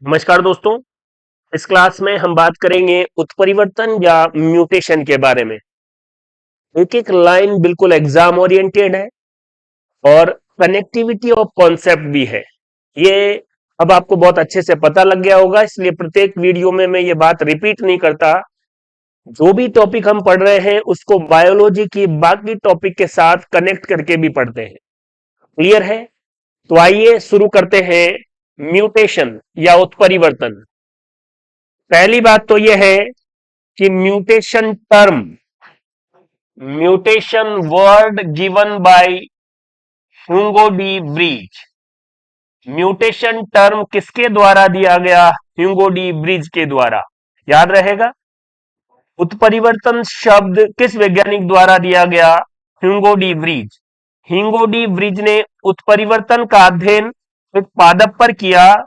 नमस्कार दोस्तों। इस क्लास में हम बात करेंगे उत्परिवर्तन या म्यूटेशन के बारे में। एक एक लाइन बिल्कुल एग्जाम ओरिएंटेड है और कनेक्टिविटी ऑफ कॉन्सेप्ट भी है। ये अब आपको बहुत अच्छे से पता लग गया होगा, इसलिए प्रत्येक वीडियो में मैं ये बात रिपीट नहीं करता। जो भी टॉपिक हम पढ़ रहे हैं उसको बायोलॉजी की बाकी टॉपिक के साथ कनेक्ट करके भी पढ़ते हैं। क्लियर है? तो आइए शुरू करते हैं। म्यूटेशन या उत्परिवर्तन। पहली बात तो यह है कि mutation word given by Hugo de bridge. Mutation term किसके द्वारा दिया गया? ह्यूगो डी ब्रिज के द्वारा। याद रहेगा। उत्परिवर्तन शब्द किस वैज्ञानिक द्वारा दिया गया? Hugo de bridge. Hugo de bridge ने उत्परिवर्तन का अध्ययन एक पादप पर किया,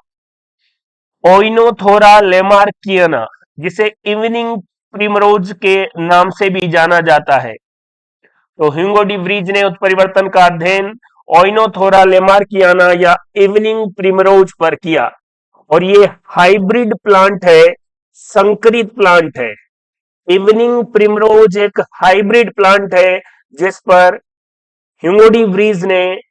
ओइनोथोरा लेमार्कियना, जिसे इवनिंग प्रिमरोज के नाम से भी जाना जाता है। तो ह्यूगो डी ब्रिज ने उत्परिवर्तन का अध्ययन ओइनोथोरा लेमार्कियाना या इवनिंग प्रिमरोज पर किया और ये हाइब्रिड प्लांट है, संकरित प्लांट है। इवनिंग प्रिमरोज एक हाइब्रिड प्लांट है जिस पर ह्यूगो डी ब्रिज ने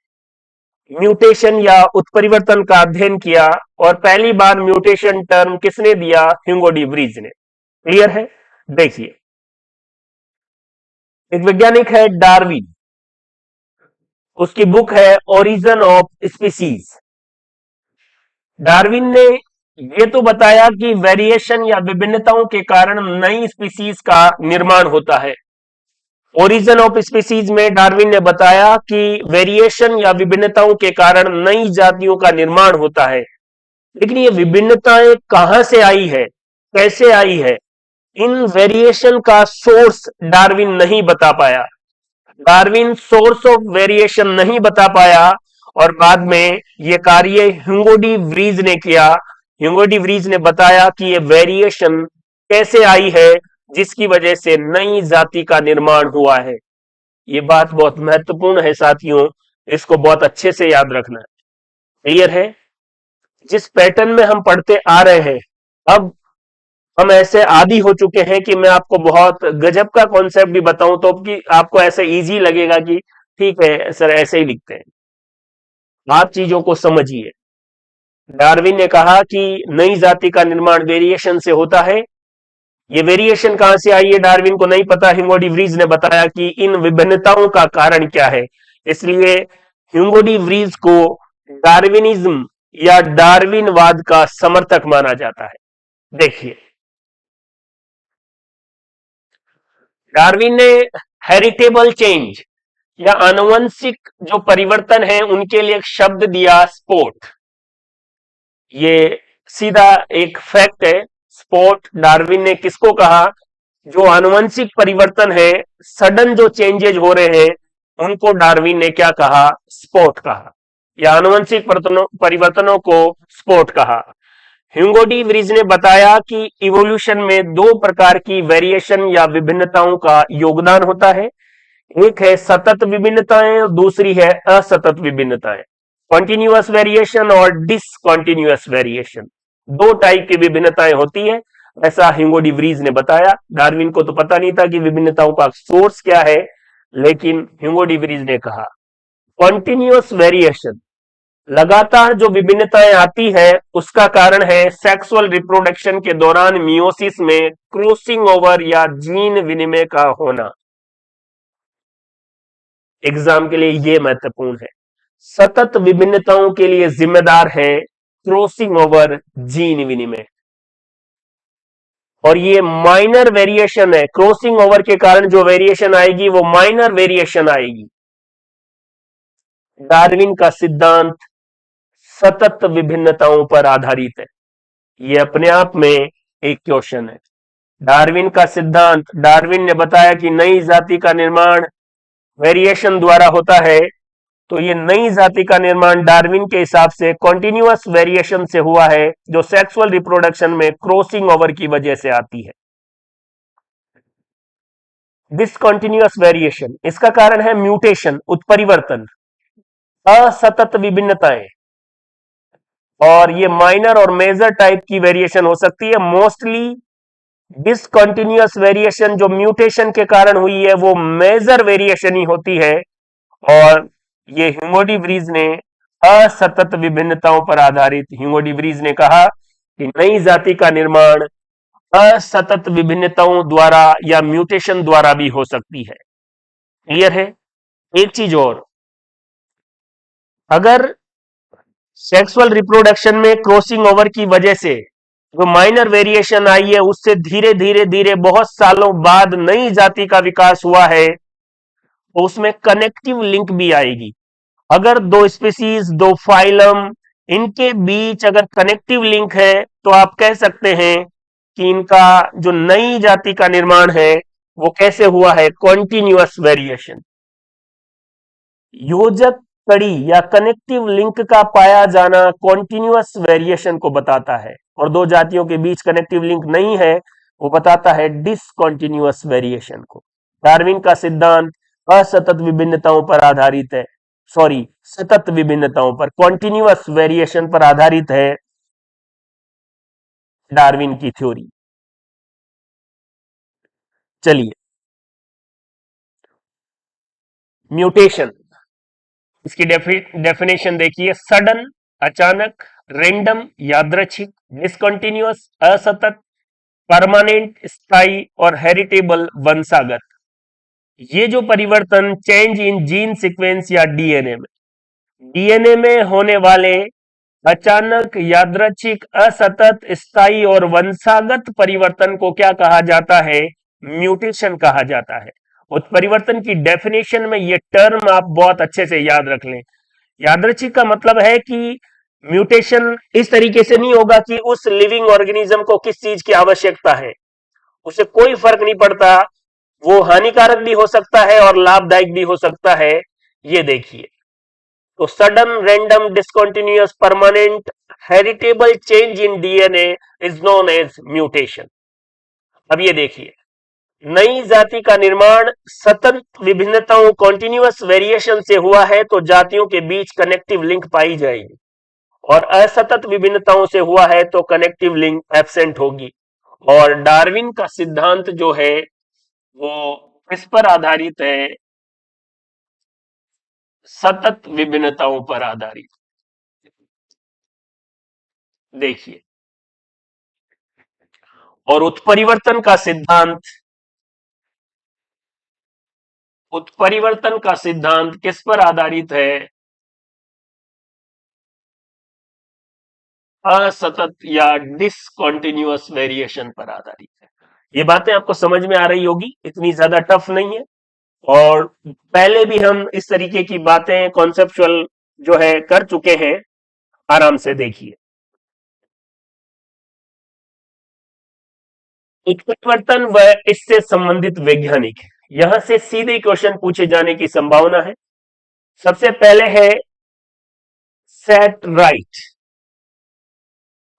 म्यूटेशन या उत्परिवर्तन का अध्ययन किया और पहली बार म्यूटेशन टर्म किसने दिया? ह्यूगो डी ब्रिज ने। क्लियर है? देखिए, एक वैज्ञानिक है डार्विन, उसकी बुक है ओरिजिन ऑफ स्पीसीज। डार्विन ने ये तो बताया कि वेरिएशन या विभिन्नताओं के कारण नई स्पीसीज का निर्माण होता है। ओरिजिन ऑफ स्पीसीज में डार्विन ने बताया कि वेरिएशन या विभिन्नताओं के कारण नई जातियों का निर्माण होता है। लेकिन ये विभिन्नताएं कहां से आई है, कैसे आई है, इन वेरिएशन का सोर्स डार्विन नहीं बता पाया। डार्विन सोर्स ऑफ वेरिएशन नहीं बता पाया और बाद में यह कार्य ह्यूगो डी ब्रिज ने किया। ह्यूगो डी ब्रिज ने बताया कि यह वेरिएशन कैसे आई है, जिसकी वजह से नई जाति का निर्माण हुआ है। यह बात बहुत महत्वपूर्ण है साथियों, इसको बहुत अच्छे से याद रखना है। क्लियर है? जिस पैटर्न में हम पढ़ते आ रहे हैं, अब हम ऐसे आदी हो चुके हैं कि मैं आपको बहुत गजब का कॉन्सेप्ट भी बताऊं तो कि आपको ऐसे इजी लगेगा कि ठीक है सर, ऐसे ही लिखते हैं। आप चीजों को समझिए। डार्विन ने कहा कि नई जाति का निर्माण वेरिएशन से होता है। ये वेरिएशन कहां से आई है डार्विन को नहीं पता। ह्यूगो डी ब्रिज ने बताया कि इन विभिन्नताओं का कारण क्या है। इसलिए ह्यूगो डी ब्रिज को डार्विनिज्म या डार्विनवाद का समर्थक माना जाता है। देखिए, डार्विन ने हेरिटेबल चेंज या आनुवंशिक जो परिवर्तन है उनके लिए एक शब्द दिया, स्पोर्ट। ये सीधा एक फैक्ट है। स्पोर्ट डार्विन ने किसको कहा? जो आनुवंशिक परिवर्तन है, सडन जो चेंजेज हो रहे हैं, उनको डार्विन ने क्या कहा? स्पोर्ट कहा, या आनुवंशिक परिवर्तनों को स्पोर्ट कहा। ह्यूगो डी ब्रिज ने बताया कि इवोल्यूशन में दो प्रकार की वेरिएशन या विभिन्नताओं का योगदान होता है। एक है सतत विभिन्नताएं और दूसरी है असतत विभिन्नताएं। कॉन्टिन्यूअस वेरिएशन और डिसकॉन्टिन्यूअस वेरिएशन, दो टाइप की विभिन्नताएं होती है, ऐसा ह्यूगो डी ब्रिज ने बताया। डार्विन को तो पता नहीं था कि विभिन्नताओं का सोर्स क्या है, लेकिन ह्यूगो डी ब्रिज ने कहा। कॉन्टिन्यूअस वेरिएशन, लगातार जो विभिन्नताएं आती है, उसका कारण है सेक्सुअल रिप्रोडक्शन के दौरान मियोसिस में क्रॉसिंग ओवर या जीन विनिमय का होना। एग्जाम के लिए यह महत्वपूर्ण है। सतत विभिन्नताओं के लिए जिम्मेदार है क्रॉसिंग ओवर, जीन विनिमय। और ये माइनर वेरिएशन है। क्रॉसिंग ओवर के कारण जो वेरिएशन आएगी वो माइनर वेरिएशन आएगी। डार्विन का सिद्धांत सतत विभिन्नताओं पर आधारित है। ये अपने आप में एक क्वेश्चन है। डार्विन का सिद्धांत, डार्विन ने बताया कि नई जाति का निर्माण वेरिएशन द्वारा होता है। तो ये नई जाति का निर्माण डार्विन के हिसाब से कॉन्टिन्यूअस वेरिएशन से हुआ है, जो सेक्सुअल रिप्रोडक्शन में क्रॉसिंग ओवर की वजह से आती है। डिसकॉन्टिन्यूअस वेरिएशन, इसका कारण है म्यूटेशन, उत्परिवर्तन, असतत विभिन्नताएं। और ये माइनर और मेजर टाइप की वेरिएशन हो सकती है। मोस्टली डिसकंटिन्यूअस वेरिएशन जो म्यूटेशन के कारण हुई है वो मेजर वेरिएशन ही होती है, और ये ह्यूगो डी व्रीज ने असतत विभिन्नताओं पर आधारित, ह्यूगो डी व्रीज ने कहा कि नई जाति का निर्माण असतत विभिन्नताओं द्वारा या म्यूटेशन द्वारा भी हो सकती है। क्लियर है? एक चीज और, अगर सेक्सुअल रिप्रोडक्शन में क्रॉसिंग ओवर की वजह से जो माइनर वेरिएशन आई है उससे धीरे धीरे धीरे बहुत सालों बाद नई जाति का विकास हुआ है, तो उसमें कनेक्टिव लिंक भी आएगी। अगर दो स्पीसीज, दो फाइलम, इनके बीच अगर कनेक्टिव लिंक है तो आप कह सकते हैं कि इनका जो नई जाति का निर्माण है वो कैसे हुआ है, कॉन्टिन्यूअस वेरिएशन। योजक कड़ी या कनेक्टिव लिंक का पाया जाना कॉन्टिन्यूअस वेरिएशन को बताता है, और दो जातियों के बीच कनेक्टिव लिंक नहीं है वो बताता है डिसकंटिन्यूअस वेरिएशन को। डार्विन का सिद्धांत असतत विभिन्नताओं पर आधारित है, सॉरी सतत विभिन्नताओं पर, कॉन्टिन्यूअस वेरिएशन पर आधारित है डार्विन की थ्योरी। चलिए, म्यूटेशन, इसकी डेफिनेशन देखिए। सडन, अचानक, रैंडम यादृच्छिक, डिसकंटिन्यूअस असतत, परमानेंट स्थायी और हेरिटेबल वंशागत। ये जो परिवर्तन चेंज इन जीन सीक्वेंस या डीएनए में होने वाले अचानक, यादृच्छिक, असतत, स्थायी और वंशागत परिवर्तन को क्या कहा जाता है, म्यूटेशन कहा जाता है। उत्परिवर्तन की डेफिनेशन में ये टर्म आप बहुत अच्छे से याद रख लें। यादृच्छिक का मतलब है कि म्यूटेशन इस तरीके से नहीं होगा कि उस लिविंग ऑर्गेनिज्म को किस चीज की आवश्यकता है, उसे कोई फर्क नहीं पड़ता, वो हानिकारक भी हो सकता है और लाभदायक भी हो सकता है। ये देखिए, तो sudden, random, discontinuous, permanent, heritable change in DNA is known as mutation. अब ये देखिए, नई जाति का निर्माण सतत विभिन्नताओं कॉन्टिन्यूअस वेरिएशन से हुआ है तो जातियों के बीच कनेक्टिव लिंक पाई जाएगी, और असतत विभिन्नताओं से हुआ है तो कनेक्टिव लिंक एब्सेंट होगी। और डार्विन का सिद्धांत जो है वो किस पर आधारित है, सतत विभिन्नताओं पर आधारित। देखिए, और उत्परिवर्तन का सिद्धांत किस पर आधारित है, असतत या डिसकंटिन्यूअस वेरिएशन पर आधारित है। ये बातें आपको समझ में आ रही होगी, इतनी ज्यादा टफ नहीं है, और पहले भी हम इस तरीके की बातें कॉन्सेप्चुअल जो है कर चुके हैं, आराम से देखिए। उत्परिवर्तन व इससे संबंधित वैज्ञानिक, यहां से सीधे क्वेश्चन पूछे जाने की संभावना है। सबसे पहले है set right,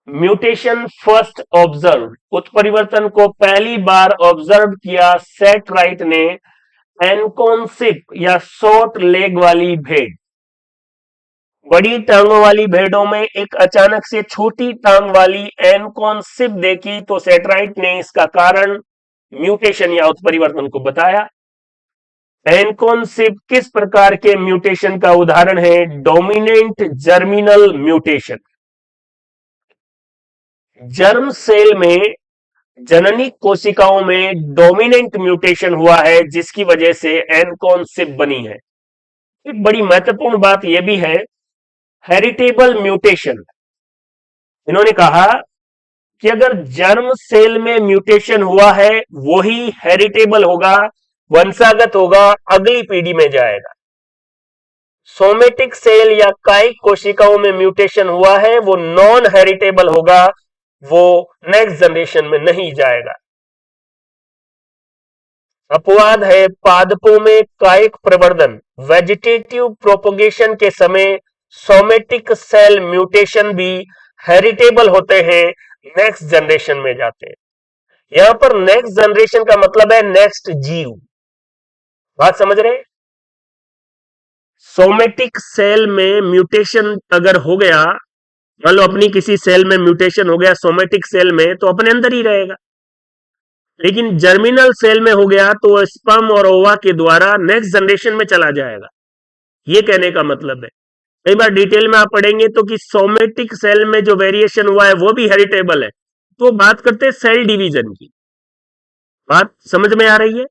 mutation first observe, उत्परिवर्तन को पहली बार ऑब्जर्व किया सेट राइट ने एनकोनसिप या शॉर्ट लेग वाली भेड़, बड़ी टांगों वाली भेड़ों में एक अचानक से छोटी टांग वाली एनकोनसिप देखी तो सेटराइट ने इसका कारण म्यूटेशन या उत्परिवर्तन को बताया। एनकोनसिप किस प्रकार के म्यूटेशन का उदाहरण है, dominant germinal mutation. Germ cell में जननी कोशिकाओं में डोमिनेंट म्यूटेशन हुआ है जिसकी वजह से एनकोनसिप बनी है। एक बड़ी महत्वपूर्ण बात यह भी है, हेरिटेबल म्यूटेशन। इन्होंने कहा कि अगर जर्म सेल में म्यूटेशन हुआ है वही हेरिटेबल होगा, वंशागत होगा, अगली पीढ़ी में जाएगा। सोमेटिक सेल या कायिक कोशिकाओं में म्यूटेशन हुआ है वो नॉन हेरिटेबल होगा, वो नेक्स्ट जनरेशन में नहीं जाएगा। अपवाद है पादपों में कायिक प्रवर्धन, वेजिटेटिव प्रोपोगेशन के समय सोमेटिक सेल म्यूटेशन भी हेरिटेबल होते हैं, नेक्स्ट जनरेशन में जाते हैं। यहां पर नेक्स्ट जनरेशन का मतलब है नेक्स्ट जीव, बात समझ रहे? सोमेटिक सेल में म्यूटेशन अगर हो गया मान लो अपनी किसी सेल में म्यूटेशन हो गया सोमेटिक सेल में, तो अपने अंदर ही रहेगा, लेकिन जर्मिनल सेल में हो गया तो स्पर्म और ओवा के द्वारा नेक्स्ट जनरेशन में चला जाएगा। ये कहने का मतलब है। कई बार डिटेल में आप पढ़ेंगे तो कि सोमेटिक सेल में जो वेरिएशन हुआ है वो भी हेरिटेबल है। तो बात करते हैं सेल डिवीजन की। बात समझ में आ रही है?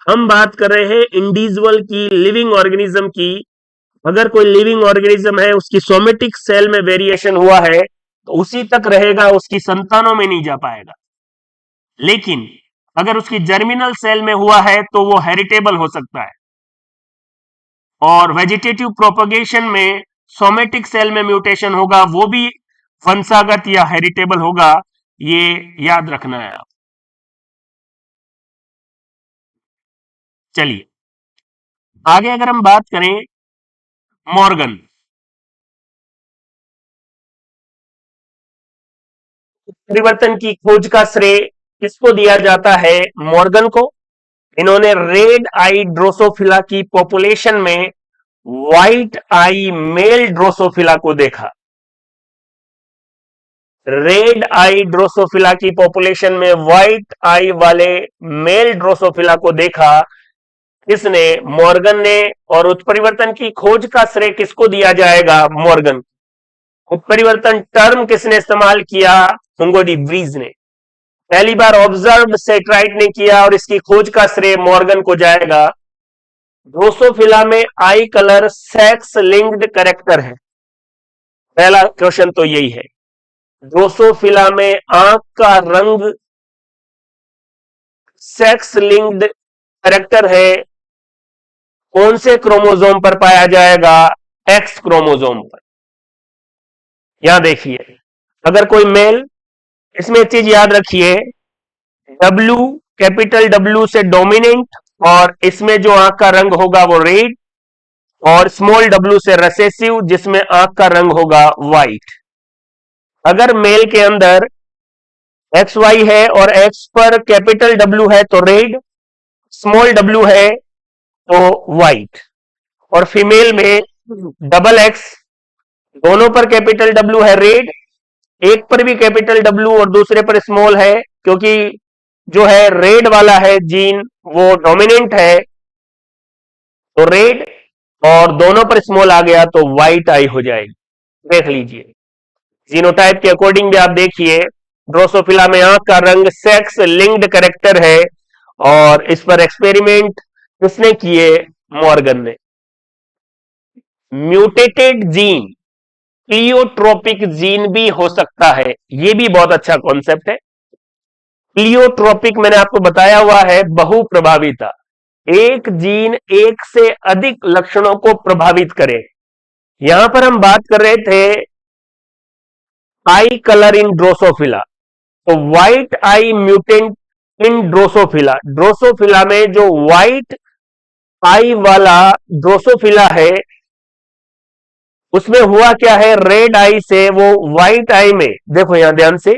हम बात कर रहे हैं इंडिविजुअल की, लिविंग ऑर्गेनिज्म की। अगर कोई लिविंग ऑर्गेनिज्म है, उसकी सोमेटिक सेल में वेरिएशन हुआ है तो उसी तक रहेगा, उसकी संतानों में नहीं जा पाएगा। लेकिन अगर उसकी जर्मिनल सेल में हुआ है तो वो हेरिटेबल हो सकता है। और वेजिटेटिव प्रोपगेशन में सोमेटिक सेल में म्यूटेशन होगा, वो भी वंशागत या हेरिटेबल होगा। ये याद रखना है आप। चलिए आगे अगर हम बात करें मॉर्गन, परिवर्तन की खोज का श्रेय किसको दिया जाता है? मॉर्गन को। इन्होंने रेड आई ड्रोसोफिला की पॉपुलेशन में व्हाइट आई मेल ड्रोसोफिला को देखा। रेड आई ड्रोसोफिला की पॉपुलेशन में व्हाइट आई वाले मेल ड्रोसोफिला को देखा। किसने? मॉर्गन ने। और उत्परिवर्तन की खोज का श्रेय किसको दिया जाएगा? मॉर्गन। उत्परिवर्तन टर्म किसने इस्तेमाल किया? हुंगो डी व्रीज ने। पहली बार ऑब्जर्व सेट्राइट ने किया और इसकी खोज का श्रेय मॉर्गन को जाएगा। ड्रोसोफिला में आई कलर सेक्स लिंक्ड कैरेक्टर है। पहला क्वेश्चन तो यही है। ड्रोसोफिला में आंख का रंग सेक्स लिंक्ड कैरेक्टर है। कौन से क्रोमोसोम पर पाया जाएगा? एक्स क्रोमोसोम पर। यहां देखिए, अगर कोई मेल, इसमें एक चीज याद रखिए, डब्ल्यू, कैपिटल डब्ल्यू से डोमिनेंट, और इसमें जो आंख का रंग होगा वो रेड, और स्मॉल डब्ल्यू से रिसेसिव, जिसमें आंख का रंग होगा व्हाइट। अगर मेल के अंदर एक्स वाई है और एक्स पर कैपिटल डब्ल्यू है तो रेड, स्मॉल डब्ल्यू है तो व्हाइट। और फीमेल में डबल एक्स, दोनों पर कैपिटल डब्ल्यू है रेड, एक पर भी कैपिटल डब्ल्यू और दूसरे पर स्मॉल है, क्योंकि जो है रेड वाला है जीन वो डोमिनेंट है तो रेड, और दोनों पर स्मॉल आ गया तो व्हाइट आई हो जाएगी। देख लीजिए, जीनोटाइप के अकॉर्डिंग भी आप देखिए, ड्रोसोफिला में आंख का रंग सेक्स लिंक्ड कैरेक्टर है, और इस पर एक्सपेरिमेंट किसने किए? मॉर्गन ने। म्यूटेटेड जीन प्लियोट्रोपिक जीन भी हो सकता है, यह भी बहुत अच्छा कॉन्सेप्ट है। प्लियोट्रोपिक मैंने आपको बताया हुआ है, बहुप्रभाविता। एक जीन एक से अधिक लक्षणों को प्रभावित करे। यहां पर हम बात कर रहे थे आई कलर इन ड्रोसोफिला, तो व्हाइट आई म्यूटेंट इन ड्रोसोफिला। ड्रोसोफिला में जो व्हाइट आई वाला ड्रोसोफिला है उसमें हुआ क्या है? रेड आई से वो व्हाइट आई में, देखो यहां ध्यान से,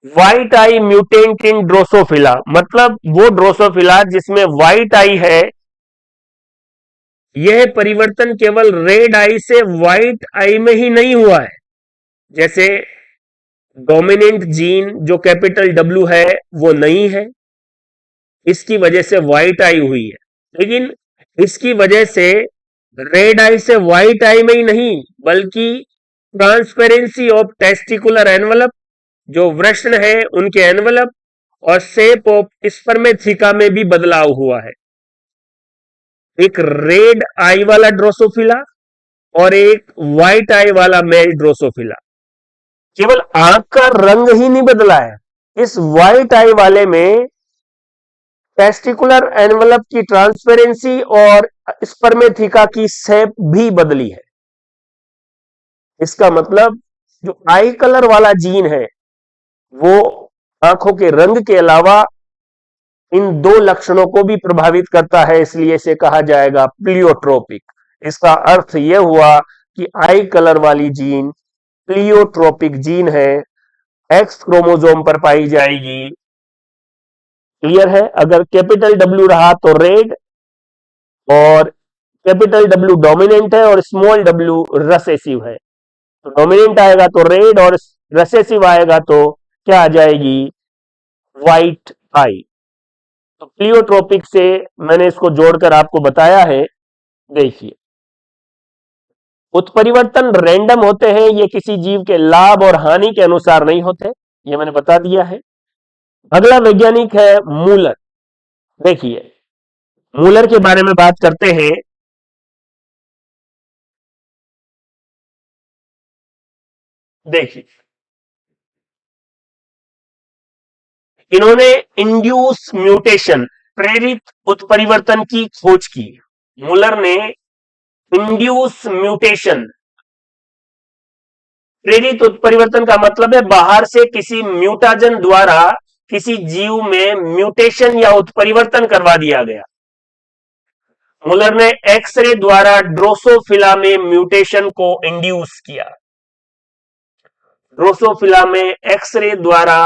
व्हाइट आई म्यूटेंट इन ड्रोसोफिला, मतलब वो ड्रोसोफिला जिसमें व्हाइट आई है, यह परिवर्तन केवल रेड आई से व्हाइट आई में ही नहीं हुआ है। जैसे डोमिनेंट जीन जो कैपिटल डब्ल्यू है वो नहीं है, इसकी वजह से व्हाइट आई हुई है, लेकिन इसकी वजह से रेड आई से व्हाइट आई में ही नहीं, बल्कि ट्रांसपेरेंसी ऑफ टेस्टिकुलर एनवलप, जो वृषण है उनके एनवलप, और शेप ऑफ स्पर्मेथिका में भी बदलाव हुआ है। एक रेड आई वाला ड्रोसोफिला और एक व्हाइट आई वाला मेल ड्रोसोफिला। केवल आंख का रंग ही नहीं बदला है, इस व्हाइट आई वाले में टेस्टिकुलर एनवलप की ट्रांसपेरेंसी और स्पर्मेथिका की शेप भी बदली है। इसका मतलब जो आई कलर वाला जीन है वो आंखों के रंग के अलावा इन दो लक्षणों को भी प्रभावित करता है, इसलिए इसे कहा जाएगा प्लियोट्रोपिक। इसका अर्थ यह हुआ कि आई कलर वाली जीन प्लियोट्रोपिक जीन है, एक्स क्रोमोसोम पर पाई जाएगी। क्लियर है? अगर कैपिटल डब्ल्यू रहा तो रेड, और कैपिटल डब्ल्यू डोमिनेंट है और स्मॉल डब्ल्यू रिसेसिव है। तो डोमिनेंट आएगा तो रेड और रिसेसिव आएगा तो क्या आ जाएगी, व्हाइट आई। तो प्लियोट्रोपिक से मैंने इसको जोड़कर आपको बताया है। देखिए, उत्परिवर्तन रैंडम होते हैं, ये किसी जीव के लाभ और हानि के अनुसार नहीं होते, ये मैंने बता दिया है। अगला वैज्ञानिक है मूलर। देखिए, मूलर के बारे में बात करते हैं। देखिए, इन्होंने इंड्यूस म्यूटेशन, प्रेरित उत्परिवर्तन की खोज की। मूलर ने इंड्यूस म्यूटेशन, प्रेरित उत्परिवर्तन का मतलब है बाहर से किसी म्यूटाजन द्वारा किसी जीव में म्यूटेशन या उत्परिवर्तन करवा दिया गया। मुलर ने एक्सरे द्वारा ड्रोसोफिला में म्यूटेशन को इंड्यूस किया। ड्रोसोफिला में एक्सरे द्वारा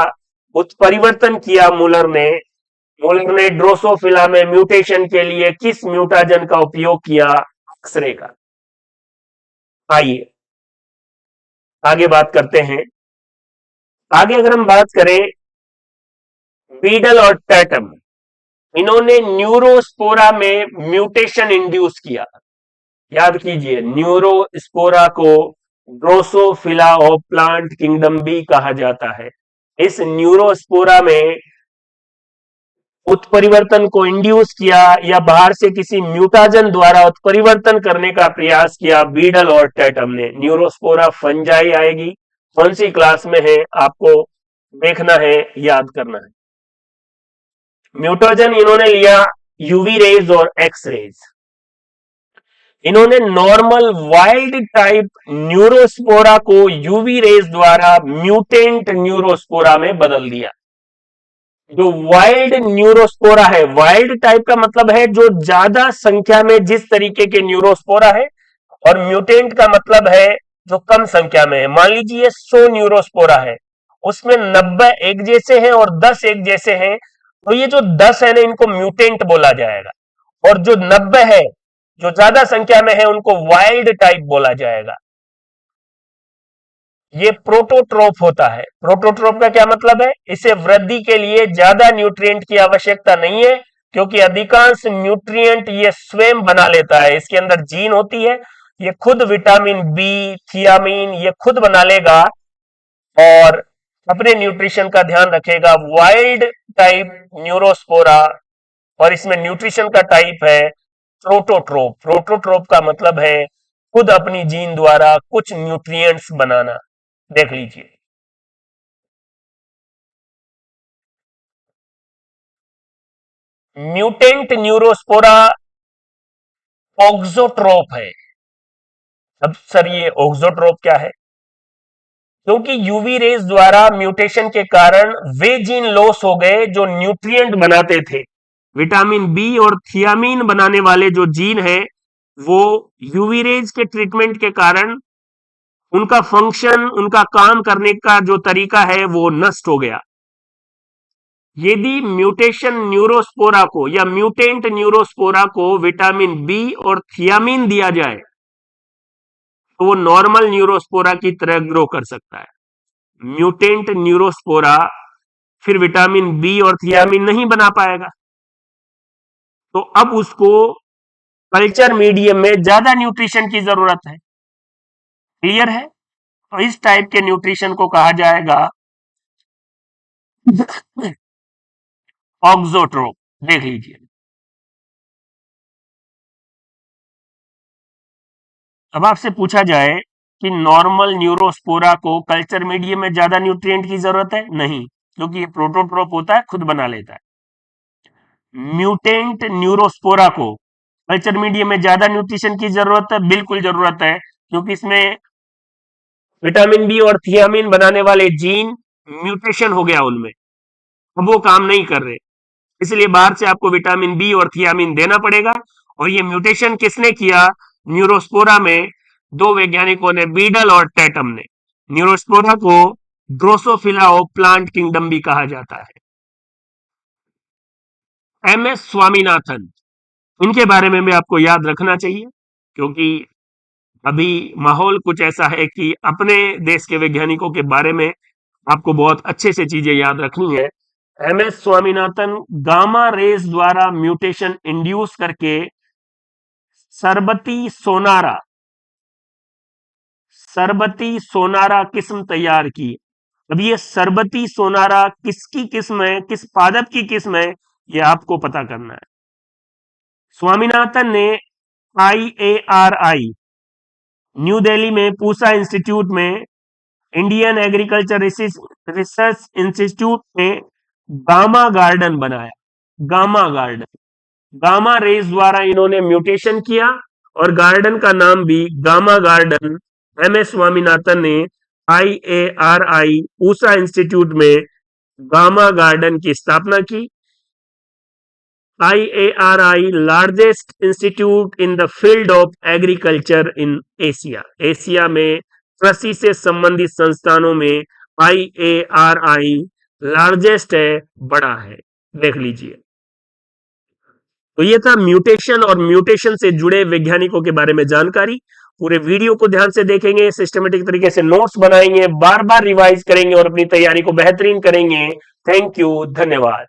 उत्परिवर्तन किया मुलर ने ड्रोसोफिला में म्यूटेशन के लिए किस म्यूटाजन का उपयोग किया, एक्सरे का। आइए आगे बात करते हैं। आगे अगर हम बात करें बीडल और टैटम, इन्होंने न्यूरोस्पोरा में म्यूटेशन इंड्यूस किया। याद कीजिए, न्यूरोस्पोरा को ड्रोसोफिला ऑफ प्लांट किंगडम भी कहा जाता है। इस न्यूरोस्पोरा में उत्परिवर्तन को इंड्यूस किया या बाहर से किसी म्यूटाजन द्वारा उत्परिवर्तन करने का प्रयास किया बीडल और टैटम ने। न्यूरोस्पोरा फंजाई आएगी, कौन सी क्लास में है आपको देखना है, याद करना है। म्यूटाजन इन्होंने लिया यूवी रेज और एक्स रेज। इन्होंने नॉर्मल वाइल्ड टाइप न्यूरोस्पोरा को यूवी रेज द्वारा म्यूटेंट न्यूरोस्पोरा में बदल दिया। जो वाइल्ड न्यूरोस्पोरा है, वाइल्ड टाइप का मतलब है जो ज्यादा संख्या में जिस तरीके के न्यूरोस्पोरा है, और म्यूटेंट का मतलब है जो कम संख्या में है। मान लीजिए 100 न्यूरोस्पोरा है, उसमें 90 एक जैसे हैं और 10 एक जैसे हैं, तो ये जो 10 है ना, इनको म्यूटेंट बोला जाएगा, और जो 90 है जो ज्यादा संख्या में है उनको वाइल्ड टाइप बोला जाएगा। ये प्रोटोट्रोप होता है। प्रोटोट्रोप का क्या मतलब है, इसे वृद्धि के लिए ज्यादा न्यूट्रिएंट की आवश्यकता नहीं है, क्योंकि अधिकांश न्यूट्रिएंट ये स्वयं बना लेता है। इसके अंदर जीन होती है, ये खुद विटामिन बी, थियामीन ये खुद बना लेगा और अपने न्यूट्रिशन का ध्यान रखेगा। वाइल्ड टाइप न्यूरोस्पोरा, और इसमें न्यूट्रिशन का टाइप है प्रोटोट्रोप। प्रोटोट्रोप का मतलब है खुद अपनी जीन द्वारा कुछ न्यूट्रिएंट्स बनाना। देख लीजिए, म्यूटेंट न्यूरोस्पोरा ऑक्सोट्रोप है। अब सर ये ऑक्सोट्रोप क्या है, क्योंकि यूवी रेज द्वारा म्यूटेशन के कारण वे जीन लॉस हो गए जो न्यूट्रिएंट बनाते थे। विटामिन बी और थियामीन बनाने वाले जो जीन है, वो यूवी रेज के ट्रीटमेंट के कारण उनका फंक्शन, उनका काम करने का जो तरीका है वो नष्ट हो गया। यदि म्यूटेशन न्यूरोस्पोरा को या म्यूटेंट न्यूरोस्पोरा को विटामिन बी और थियामीन दिया जाए तो वो नॉर्मल न्यूरोस्पोरा की तरह ग्रो कर सकता है। म्यूटेंट न्यूरोस्पोरा फिर विटामिन बी और थियामीन नहीं बना पाएगा, तो अब उसको कल्चर मीडियम में ज्यादा न्यूट्रिशन की जरूरत है। क्लियर है? तो इस टाइप के न्यूट्रिशन को कहा जाएगा ऑक्सोट्रोप। देख लीजिए, अब आपसे पूछा जाए कि नॉर्मल न्यूरोस्पोरा को कल्चर मीडियम में ज्यादा न्यूट्रिएंट की जरूरत है, नहीं, क्योंकि ये प्रोटोट्रोप होता है, खुद बना लेता है। म्यूटेंट न्यूरोस्पोरा को कल्चर मीडियम में ज्यादा न्यूट्रिशन की जरूरत है, बिल्कुल जरूरत है, क्योंकि इसमें विटामिन बी और थियामीन बनाने वाले जीन म्यूटेशन हो गया उनमें, अब वो काम नहीं कर रहे, इसलिए बाहर से आपको विटामिन बी और थियामीन देना पड़ेगा। और ये म्यूटेशन किसने किया, न्यूरोस्पोरा में दो वैज्ञानिकों ने, बीडल और टैटम ने। न्यूरोस्पोरा को ड्रोसोफिला ऑफ प्लांट किंगडम भी कहा जाता है। MS स्वामीनाथन, इनके बारे में भी आपको याद रखना चाहिए, क्योंकि अभी माहौल कुछ ऐसा है कि अपने देश के वैज्ञानिकों के बारे में आपको बहुत अच्छे से चीजें याद रखनी है। एमएस स्वामीनाथन गामा रेस द्वारा म्यूटेशन इंड्यूस करके सरबती सोनारा सरबती सोनारा किस्म तैयार की। अब ये सरबती सोनारा किसकी किस्म है, किस पादप की किस्म है, ये आपको पता करना है। स्वामीनाथन ने IARI न्यू दिल्ली में पूसा इंस्टीट्यूट में इंडियन एग्रीकल्चर रिसर्च इंस्टीट्यूट में गामा गार्डन बनाया। गामा गार्डन गामा रेस द्वारा इन्होंने म्यूटेशन किया और गार्डन का नाम भी गामा गार्डन एमएस स्वामीनाथन ने IARI पूसा इंस्टीट्यूट में गामा गार्डन की स्थापना की। IARI largest institute in the field of agriculture in Asia. Asia में कृषि से संबंधित संस्थानों में IARI लार्जेस्ट है, बड़ा है, देख लीजिए। तो ये था म्यूटेशन और म्यूटेशन से जुड़े वैज्ञानिकों के बारे में जानकारी। पूरे वीडियो को ध्यान से देखेंगे, सिस्टमेटिक तरीके से नोट्स बनाएंगे, बार बार रिवाइज करेंगे और अपनी तैयारी को बेहतरीन करेंगे। थैंक यू, धन्यवाद।